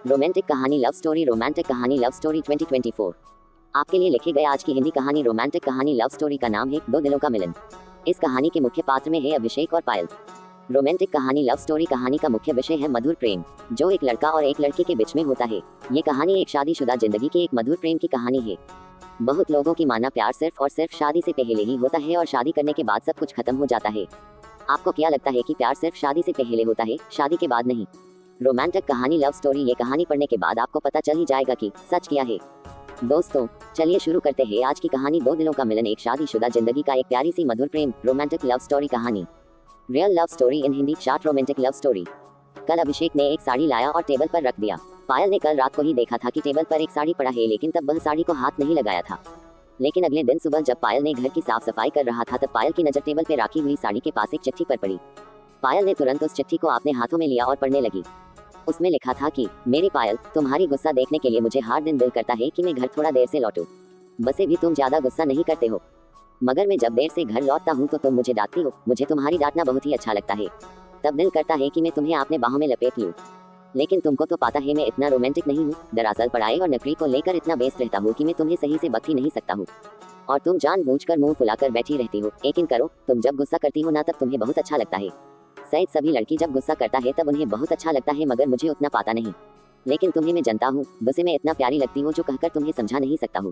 Romantic कहानी love story. Romantic कहानी love story 2024 आपके लिए लिखी गई आज की हिंदी कहानी। रोमांटिक कहानी लव स्टोरी का नाम है दो दिलों का मिलन। इस कहानी के मुख्य पात्र में है अभिषेक और पायल। रोमांटिक कहानी लव स्टोरी कहानी का मुख्य विषय है मधुर प्रेम, जो एक लड़का और एक लड़की के बीच में होता है। ये कहानी एक शादीशुदा जिंदगी की एक मधुर प्रेम की कहानी है। बहुत लोगों की मानना प्यार सिर्फ और सिर्फ शादी से पहले ही होता है और शादी करने के बाद सब कुछ खत्म हो जाता है। आपको क्या लगता है कि प्यार सिर्फ शादी से पहले होता है, शादी के बाद नहीं? रोमांटिक कहानी लव स्टोरी ये कहानी पढ़ने के बाद आपको पता चल ही जाएगा कि सच क्या है। दोस्तों, चलिए शुरू करते हैं आज की कहानी दो दिलों का मिलन, एक शादीशुदा जिंदगी का एक प्यारी सी मधुर प्रेम। रोमांटिक लव स्टोरी कहानी। Real love story in Hindi, short romantic love story. कल अभिषेक ने एक साड़ी लाया और टेबल पर रख दिया। पायल ने कल रात को ही देखा था कि टेबल पर एक साड़ी पड़ा है, लेकिन तब वह साड़ी को हाथ नहीं लगाया था। लेकिन अगले दिन सुबह जब पायल ने घर की साफ सफाई कर रहा था, तब पायल की नजर टेबल पर रखी हुई साड़ी के पास एक चिट्ठी पर पड़ी। पायल ने तुरंत उस चिट्ठी को अपने हाथों में लिया और पढ़ने लगी। उसमें लिखा था कि मेरी पायल, तुम्हारी गुस्सा देखने के लिए मुझे हर दिन दिल करता है कि मैं घर थोड़ा देर से लौटूं। वैसे भी तुम ज्यादा गुस्सा नहीं करते हो, मगर मैं जब देर से घर लौटता हूँ तो तुम मुझे डांटती हो। मुझे तुम्हारी डांटना बहुत ही अच्छा लगता है। तब दिल करता है कि मैं तुम्हें अपने बाहों में लपेट लूं। लेकिन तुमको तो पता है मैं इतना रोमांटिक नहीं हूँ। दरअसल पढ़ाई और नौकरी को लेकर इतना व्यस्त रहता हूँ कि मैं तुम्हें सही से बता ही नहीं सकता हूँ, और तुम जानबूझकर मुंह फुलाकर बैठी रहती हो। यकीन करो, तुम जब गुस्सा करती हो ना, तब तुम्हें बहुत अच्छा लगता है। शायद सभी लड़की जब गुस्सा करता है तब उन्हें बहुत अच्छा लगता है, मगर मुझे उतना पता नहीं। लेकिन तुम्हें मैं जानता हूँ, गुस्से में इतना प्यारी लगती हो जो कहकर तुम्हें समझा नहीं सकता हूँ।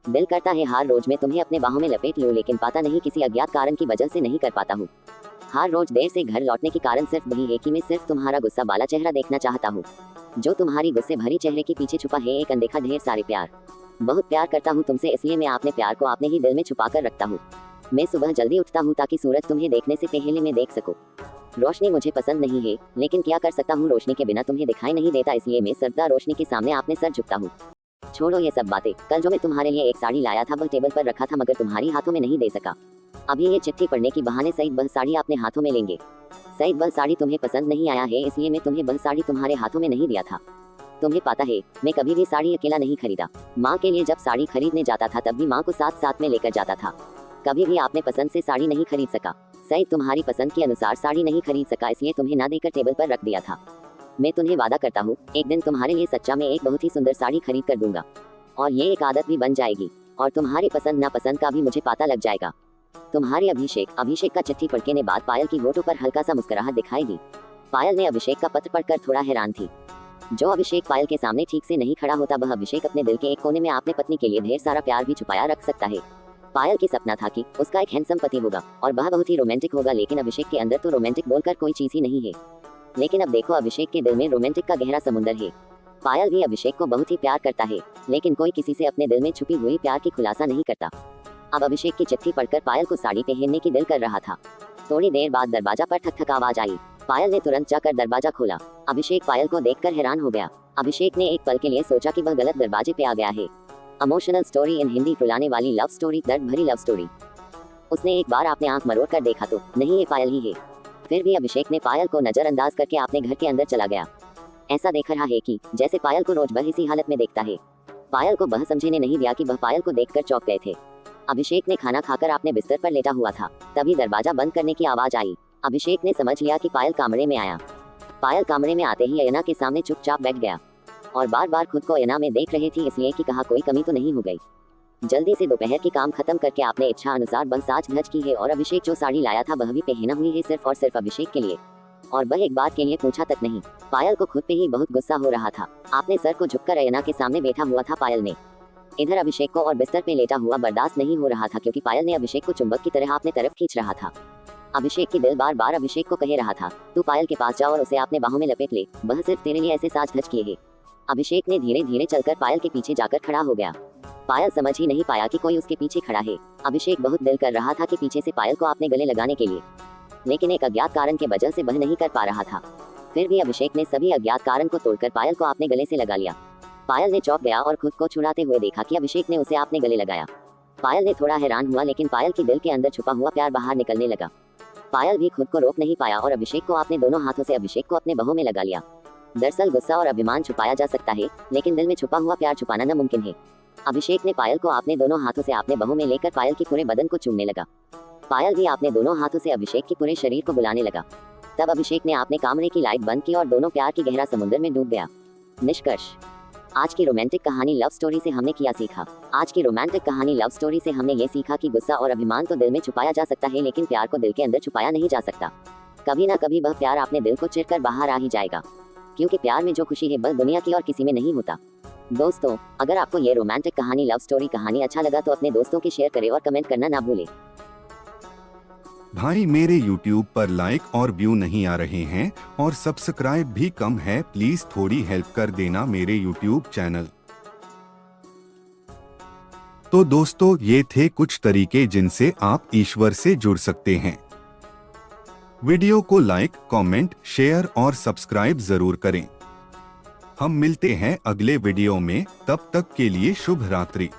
दिल करता है हर रोज मैं तुम्हें अपने बाहों में लपेट लूं, लेकिन पता नहीं किसी अज्ञात कारण की वजह से नहीं कर पाता हूँ। हर रोज देर से घर लौटने के कारण सिर्फ वही है कि मैं सिर्फ तुम्हारा गुस्सा वाला चेहरा देखना चाहता हूँ, जो तुम्हारी गुस्से भरी चेहरे के पीछे छुपा है एक अनदेखा ढेर सारे प्यार। बहुत प्यार करता हूँ तुमसे, इसलिए मैं अपने प्यार को अपने ही दिल में छुपा कर रखता हूँ। मैं सुबह जल्दी उठता हूँ ताकि सूरज तुम्हें देखने से पहले मैं देख सकूं। रोशनी मुझे पसंद नहीं है, लेकिन क्या कर सकता हूँ, रोशनी के बिना तुम्हें दिखाई नहीं देता, इसलिए मैं सर्दा रोशनी के सामने अपने सर झुकता हूँ। छोड़ो ये सब बातें। कल जो मैं तुम्हारे लिए एक साड़ी लाया था वह टेबल पर रखा था, मगर तुम्हारी हाथों में नहीं दे सका। अभी ये चिट्ठी पढ़ने की बहाने सईद वह साड़ी अपने हाथों में लेंगे। सईद वह साड़ी तुम्हें पसंद नहीं आया है, इसलिए मैं तुम्हें वह साड़ी तुम्हारे हाथों में नहीं दिया था। तुम्हें पता है, मैं कभी भी साड़ी अकेला नहीं खरीदा। माँ के लिए जब साड़ी खरीदने जाता था तब भी माँ को साथ साथ में लेकर जाता था। कभी भी आपने पसंद से साड़ी नहीं खरीद सका। सईद तुम्हारी पसंद के अनुसार साड़ी नहीं खरीद सका, इसलिए तुम्हें ना देकर टेबल पर रख दिया था। मैं तुम्हें वादा करता हूँ, एक दिन तुम्हारे लिए सच्चा में एक बहुत ही सुंदर साड़ी खरीद कर दूंगा, और ये एक आदत भी बन जाएगी, और तुम्हारी पसंद नापसंद का भी मुझे पता लग जाएगा। तुम्हारे अभिषेक। अभिषेक का चिट्ठी पढ़ने के बाद पायल की होठों पर हल्का सा मुस्कुराहट दिखाई दी। पायल ने अभिषेक का पत्र पढ़कर थोड़ा हैरान थी। जो अभिषेक पायल के सामने ठीक से नहीं खड़ा होता, वह अभिषेक अपने दिल के एक कोने में अपने पत्नी के लिए ढेर सारा प्यार भी छुपाया रख सकता है। पायल की सपना था कि उसका एक हैंडसम पति होगा और वह बहुत ही रोमांटिक होगा, लेकिन अभिषेक के अंदर तो रोमांटिक बोलकर कोई चीज ही नहीं है। लेकिन अब देखो, अभिषेक के दिल में रोमांटिक का गहरा समुंदर है। पायल भी अभिषेक को बहुत ही प्यार करता है, लेकिन कोई किसी से अपने दिल में छुपी हुई प्यार की खुलासा नहीं करता। अब अभिषेक की चिट्ठी पढ़कर पायल को साड़ी पहनने की दिल कर रहा था। थोड़ी देर बाद दरवाजा पर ठक ठक आवाज आई। पायल ने तुरंत जाकर दरवाजा खोला। अभिषेक पायल को देखकर हैरान हो गया। अभिषेक ने एक पल के लिए सोचा कि वह गलत दरवाजे पे आ गया है। इमोशनल स्टोरी इन हिंदी, रुलाने वाली लव स्टोरी, दर्द भरी लव स्टोरी। उसने एक बार अपने आंख मरोड़ कर देखा तो नहीं, ये पायल ही है। फिर भी अभिषेक ने पायल को नजरअंदाज करके अपने घर के अंदर चला गया। ऐसा देख रहा है कि जैसे पायल को रोज वह इसी हालत में देखता है। पायल को वह समझने नहीं दिया कि वह पायल को देखकर चौंक गए थे। अभिषेक ने खाना खाकर अपने बिस्तर पर लेटा हुआ था, तभी दरवाजा बंद करने की आवाज आई। अभिषेक ने समझ लिया कि पायल कमरे में आया। पायल कमरे में आते ही अयना के सामने चुपचाप बैठ गया और बार बार खुद को अयना में देख रही थी, इसलिए कि कहा कोई कमी तो नहीं हो गई। जल्दी से दोपहर की काम खत्म करके आपने इच्छा अनुसार बस साज धज की है, और अभिषेक जो साड़ी लाया था वह भी पहना हुई है, सिर्फ और सिर्फ अभिषेक के लिए, और वह एक बार के लिए पूछा तक नहीं। पायल को खुद पे ही बहुत गुस्सा हो रहा था। आपने सर को झुककर अयना के सामने बैठा हुआ था पायल ने। इधर अभिषेक को और बिस्तर पे लेटा हुआ बर्दाश्त नहीं हो रहा था, क्योंकि पायल ने अभिषेक को चुंबक की तरह अपने तरफ खींच रहा था। अभिषेक की दिल बार बार अभिषेक को कह रहा था, तू पायल के पास जा और उसे अपने बाहों में लपेट ले, वह सिर्फ तेरे लिए ऐसे साज धज किए है। अभिषेक ने धीरे धीरे चलकर पायल के पीछे जाकर खड़ा हो गया। पायल समझ ही नहीं पाया कि कोई उसके पीछे खड़ा है। अभिषेक बहुत दिल कर रहा था कि पीछे से पायल को अपने गले लगाने के लिए, लेकिन एक अज्ञात कारण की वजह से वह नहीं कर पा रहा था। फिर भी अभिषेक ने सभी अज्ञात कारण को तोड़कर पायल को अपने गले से लगा लिया। पायल ने चौंक गया और खुद को छुड़ाते हुए देखा कि अभिषेक ने उसे अपने गले लगाया। पायल ने थोड़ा हैरान हुआ, लेकिन पायल के दिल के अंदर छुपा हुआ प्यार बाहर निकलने लगा। पायल भी खुद को रोक नहीं पाया और अभिषेक को अपने दोनों हाथों से अभिषेक को अपने बाहों में लगा लिया। दरअसल गुस्सा और अभिमान छुपाया जा सकता है, लेकिन दिल में छुपा हुआ प्यार छुपाना नामुमकिन है। अभिषेक ने पायल को अपने दोनों हाथों से अपने बाहों में लेकर पायल के पूरे बदन को चूमने लगा। पायल भी अपने दोनों हाथों से अभिषेक के पूरे शरीर को बुलाने लगा। तब अभिषेक ने अपने कमरे की लाइट बंद की और दोनों प्यार की गहरा समुद्र में डूब गया। निष्कर्ष। आज की रोमांटिक कहानी लव स्टोरी से हमने क्या सीखा? आज की रोमांटिक कहानी लव स्टोरी से हमने ये सीखा कि गुस्सा और अभिमान तो दिल में छुपाया जा सकता है, लेकिन प्यार को दिल के अंदर छुपाया नहीं जा सकता। कभी ना कभी वह प्यार अपने दिल को चिरकर बाहर आ ही जाएगा, क्योंकि प्यार में जो खुशी है बस दुनिया की और किसी में नहीं होता। दोस्तों, अगर आपको ये रोमांटिक कहानी लव स्टोरी कहानी अच्छा लगा तो अपने दोस्तों के शेयर करें और कमेंट करना ना भूलें। भाई, मेरे YouTube पर लाइक और व्यू नहीं आ रहे हैं और सब्सक्राइब भी कम है, प्लीज थोड़ी हेल्प कर देना मेरे YouTube चैनल। तो दोस्तों, ये थे कुछ तरीके जिनसे आप ईश्वर से जुड़ सकते हैं। वीडियो को लाइक, कमेंट, शेयर और सब्सक्राइब जरूर करें। हम मिलते हैं अगले वीडियो में, तब तक के लिए शुभ रात्रि।